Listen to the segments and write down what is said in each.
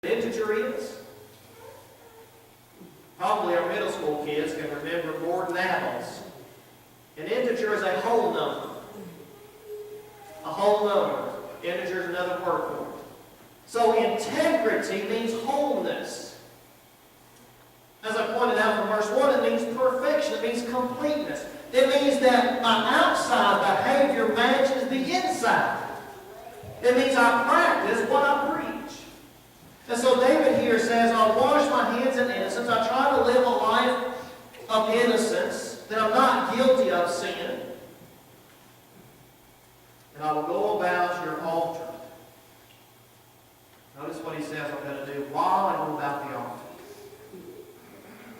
integer is? Probably our middle school kids can remember more than adults. An integer is a whole number. A whole number. Integer is another word for it. So integrity means wholeness. As I pointed out from verse 1, it means perfection. It means completeness. It means that my outside behavior matches the inside. It means I practice what I preach. And so David here says, I'll wash my hands in innocence. I try to live a life of innocence, that I'm not guilty of sin. And I will go about your altar. Notice what he says I'm going to do while I go about the altar.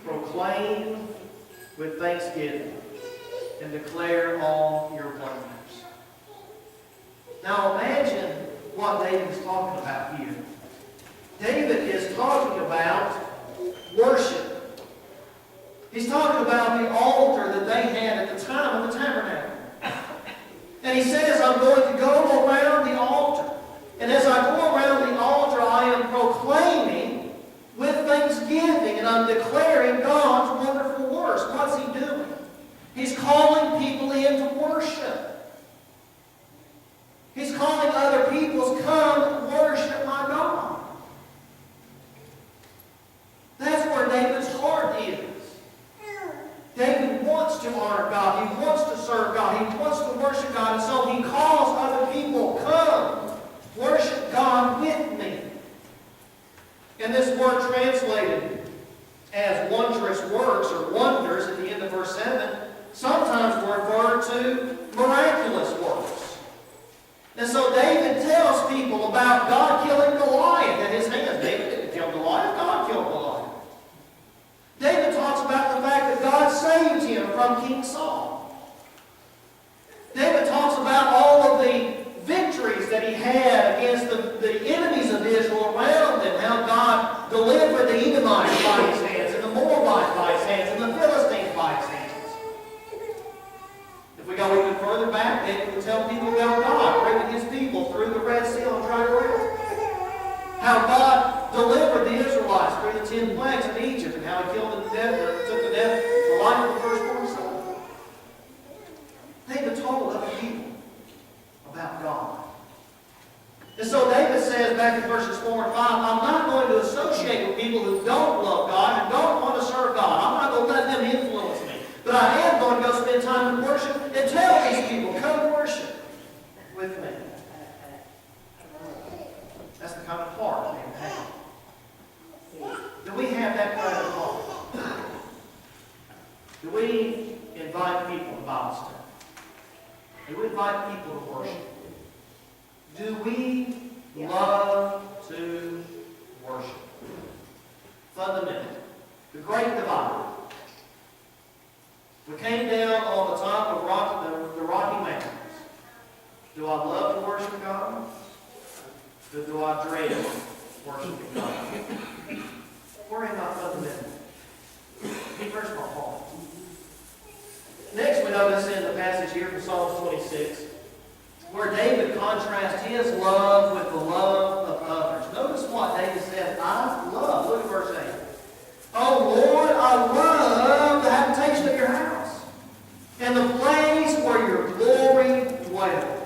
Proclaim with thanksgiving and declare all your wonders. Now imagine what David is talking about here. David is talking about worship. He's talking about the altar that they had at the time of the tabernacle. And he says, I'm going to go around the altar. And as I go around the altar, I am proclaiming with thanksgiving, and I'm declaring God's wonderful works. What's he doing? He's calling people in to worship. He's calling other people to come worship my God. That's where David's heart is. David wants to honor God. He wants to serve God. He wants to worship God. And so he calls other people, come, worship God with me. And this word translated as wondrous works or wonders at the end of verse 7 sometimes refer to miraculous works. And so David tells people about God killing Goliath at his hands. David didn't kill Goliath. God killed Goliath. David talks about the fact that God saved him from King Saul. David talks about all of the victories that he had against the enemies of Israel around him, how God delivered the Edomites by his hands, and the Moabites by his hands, and the Philistines by his hands. If we go even further back, David would tell people about God bringing his people through the Red Sea on dry ground. How God delivered the Israelites through the 10 plagues in Egypt, and how he killed the death, took the life of the firstborn son. David told other people about God. And so David says back in verses 4 and 5, I'm not going to associate with people who don't love God and don't want to serve God. I'm not going to let them influence me. But I am going to go spend time in worship and tell these people, come worship with me. That's the kind of heart they have. Do we have that kind of heart? Do we invite people to Bible study? Do we invite people to worship? Do we love to worship? Fundamentally, the great divide. We came down on the top of the Rocky Mountains. Do I love to worship God? Or do I dread worshiping God? Where am I fundamentally? Where's my heart? Next, we notice in the passage here from Psalms 26, where David contrasts his love with the love of others. Notice what David said, I love. Look at verse 8. Oh Lord, I love the habitation of your house, and the place where your glory dwells.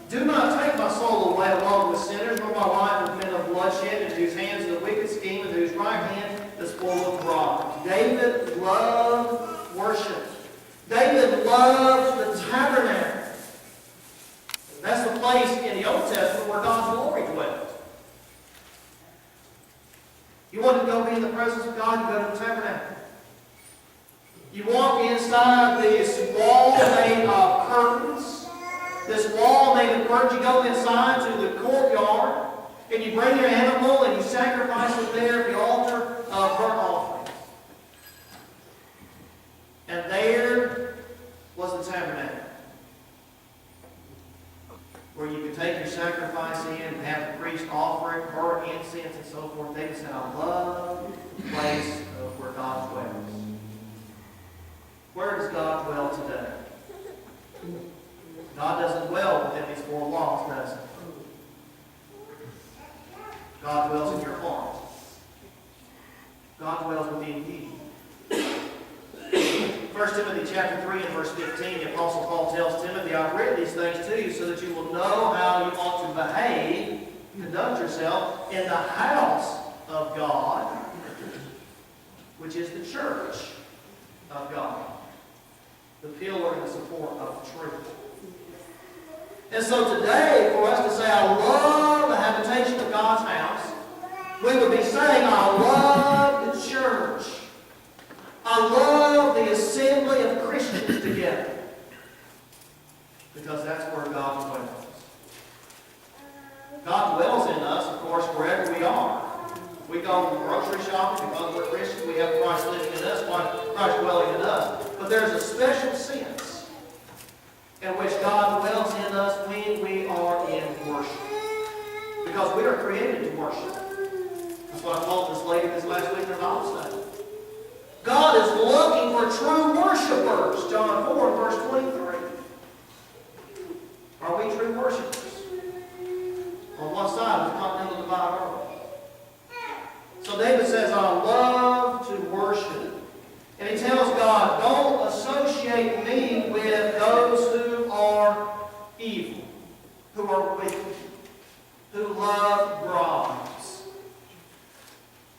Do not take my soul away along with sinners, nor my life with men of bloodshed, in whose hands is a wicked scheme, and whose right hand is full of bribes. David loved worship. David loved the tabernacle. That's the place in the Old Testament where God's glory dwelt. You want to go be in the presence of God, you go to the tabernacle. You walk inside this wall made of curtains. This wall made of curtains. You go inside to the courtyard, and you bring your animal and you sacrifice it there at the altar of burnt offering. And there was the tabernacle, where you could take your sacrifice in and have the priest offer it, burn incense and so forth. David said, I love the place of where God dwells. Where does God dwell today? God doesn't dwell within these four walls, does he? God dwells verse 15, the Apostle Paul tells Timothy, I've written these things to you so that you will know how you ought to behave, conduct yourself in the house of God, which is the church of God, the pillar and the support of the truth. And so today, for us to say, I love the habitation of God's house, we would be saying, I love the church. I love the assembly of Christians together. Because that's where God dwells. God dwells in us, of course, wherever we are. We go grocery shopping because we're Christians. We have Christ living in us, Christ dwelling in us. But there's a special sense in which God dwells in us when we are in worship. Because we are created to worship. That's what I told this lady this last week in her Bible study. God is looking for true worshipers. John 4, verse 23. Are we true worshipers? On one side of the continental divide are we? So David says, I love to worship. And he tells God, don't associate me with those who are evil, who are wicked, who love bribes.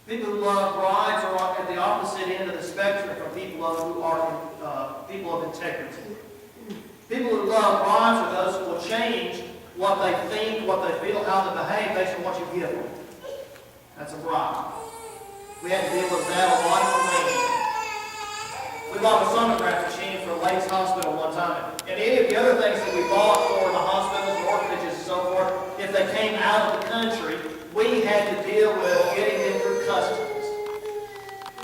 People who love bribes are at the opposite end of the spectrum from people who are people of integrity. People who love bribes are those who will change what they think, what they feel, how they behave based on what you give them. That's a bribe. We had to deal with that a lot in Romania. We bought a sonograph machine for Lakes Hospital one time. And any of the other things that we bought for the hospitals and orphanages and so forth, if they came out of the country, we had to deal with getting them through customs.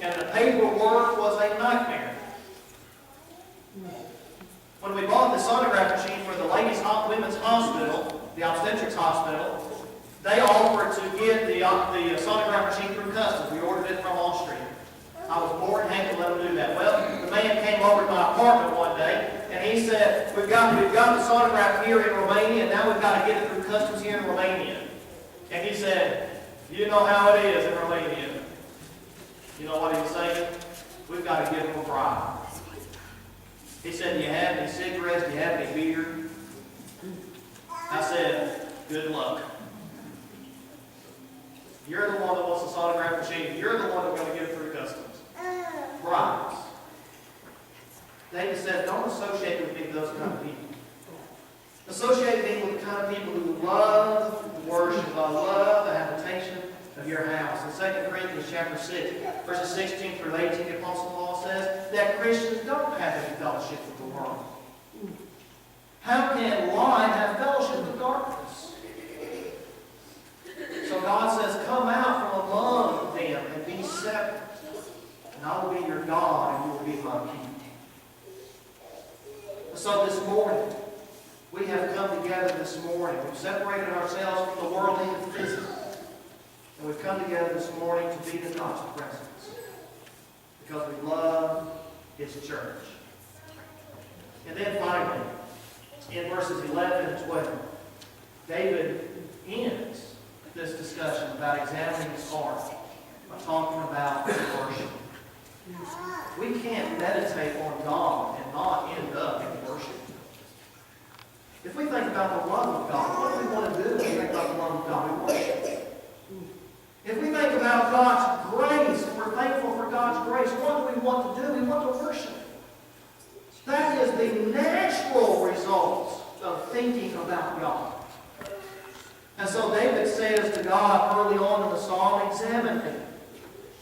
And the paperwork was a nightmare. When we bought the sonograph machine for the Women's Hospital, the obstetrics hospital, they offered to get the sonograph machine through customs. We ordered it from Austria. I was bored and had to let them do that. Well, the man came over to my apartment one day, and he said, we've got the sonograph here in Romania, and now we've got to get it through customs here in Romania. And he said, you know how it is in Romania. You know what he was saying? We've got to give them a bribe. He said, do you have any cigarettes? Do you have any beer? I said, good luck. You're the one that wants the sonograph machine. You're the one that's going to get it through customs. Bribes. David said, don't associate with me with those kind of people. Associate me with the kind of people who love worship. I love the habitation of your house. In 2 Corinthians chapter 6, verses 16 through 18, the Apostle Paul says that Christians don't have any fellowship with the world. How can light have fellowship with darkness? So God says, come out from among them and be separate. And I will be your God and you will be my people. So this morning, we have come together this morning. We've separated ourselves from the world even physically. And we've come together this morning to be in God's presence. Because we love His church. And then finally, in verses 11 and 12, David ends this discussion about examining his heart by talking about worship. We can't meditate on God and not end up in worship. If we think about the love of God, what do we want to do when we think about the love of God? We worship. If we think about God's grace and we're thankful for God's grace, what do we want to do? We want to worship. That is the natural result of thinking about God. And so David says to God early on in the psalm, examine me.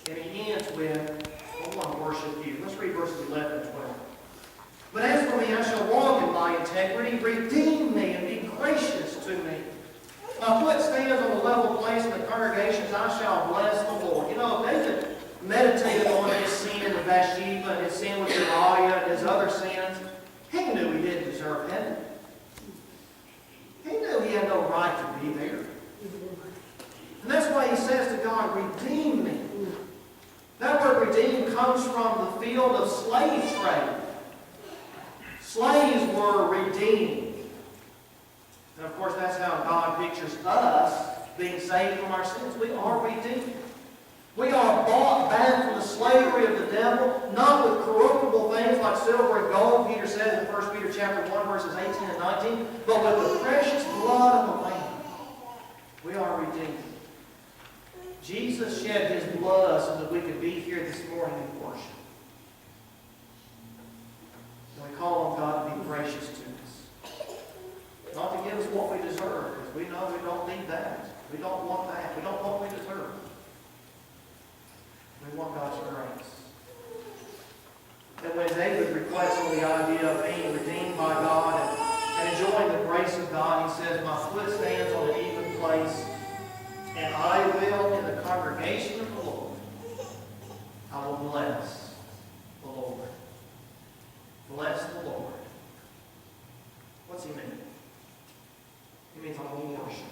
And he ends with, I want to worship you. Let's read verses 11 and 12. But as for me, I shall walk in thy integrity. Redeem me and be gracious to me. My foot stands on a level place in the congregations. I shall bless the Lord. You know, David meditated on his sin with Bathsheba and his sin with Uriah and his other sins. He knew he didn't deserve heaven. He knew he had no right to be there. And that's why he says to God, redeem me. That word redeem comes from the field of slave trade. Slaves were redeemed. And of course, that's how God pictures us being saved from our sins. We are redeemed. We are bought back from the slavery of the devil, not with corruptible things like silver and gold, Peter says in 1 Peter chapter 1, verses 18 and 19, but with the precious blood of the Lamb. We are redeemed. Jesus shed His blood so that we could be here this morning in worship. And we call on God to be gracious to us. Not to give us what we deserve, because we know we don't need that. We don't want that. We don't want what we deserve. We want God's grace. And when David reflects on the idea of being redeemed by God and enjoying the grace of God, he says, my foot stands on an even place, and I will, in the congregation of the Lord, I will bless the Lord. Bless the Lord. What's he mean? He means I'm going to worship.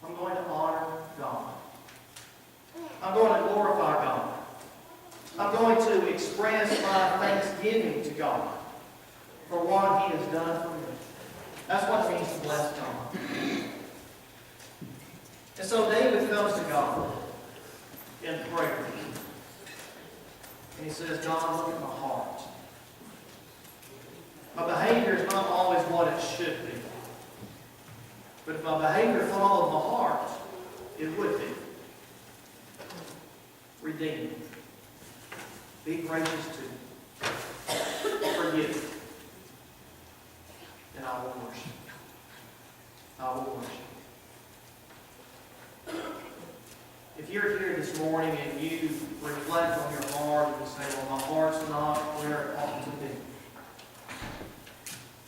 I'm going to honor God. I'm going to glorify God. I'm going to express my thanksgiving to God for what He has done for me. That's what it means to bless God. And so David comes to God in prayer. And he says, God, look at my heart. My behavior is not always what it should be. But if my behavior followed my heart, it would be. Redeem. Be gracious to. Forgive. And I will worship. I will worship. If you're here this morning and you reflect on your heart and you say, well, my heart's not where it ought to be.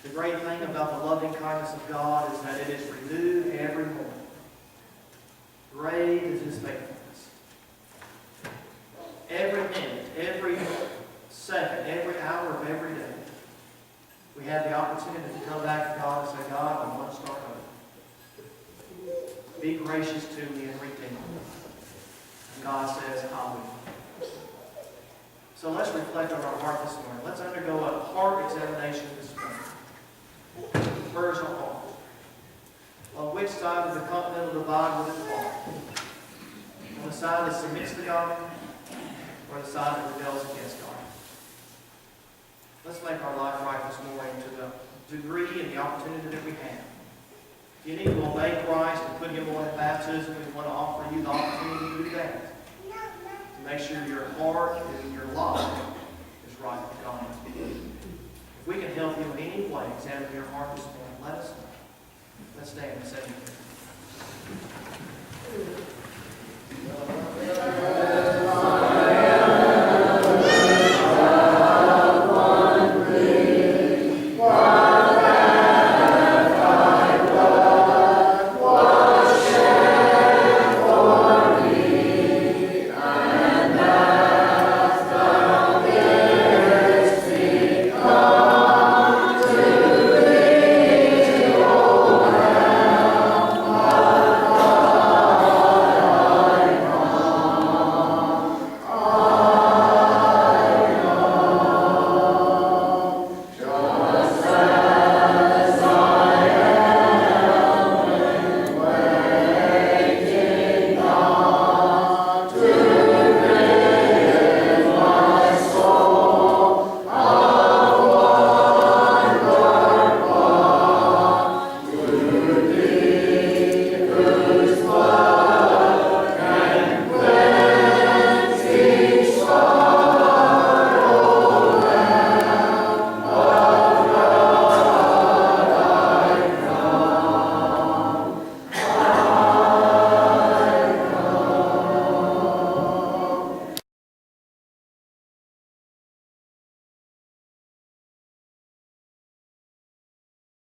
The great thing about the loving kindness of God is that it is renewed every morning. Great is His faithfulness. Every minute, every second, every hour of every day, we have the opportunity to come back to God and say, God, I want to start over. Be gracious to me and redeem me. And God says, I will. So let's reflect on our heart this morning. Let's undergo a heart examination this morning. Where's our heart? On which side of the continental divide will it fall? On the side that submits to God, or the side that rebels against God? Let's make our life right this morning to the degree and the opportunity that we have. If you need to obey Christ and put Him on in baptism, we want to offer you the opportunity to do that. To make sure your heart and your life is right with God. If we can help you in any way examine your heart this morning, let us know. Let's stand and say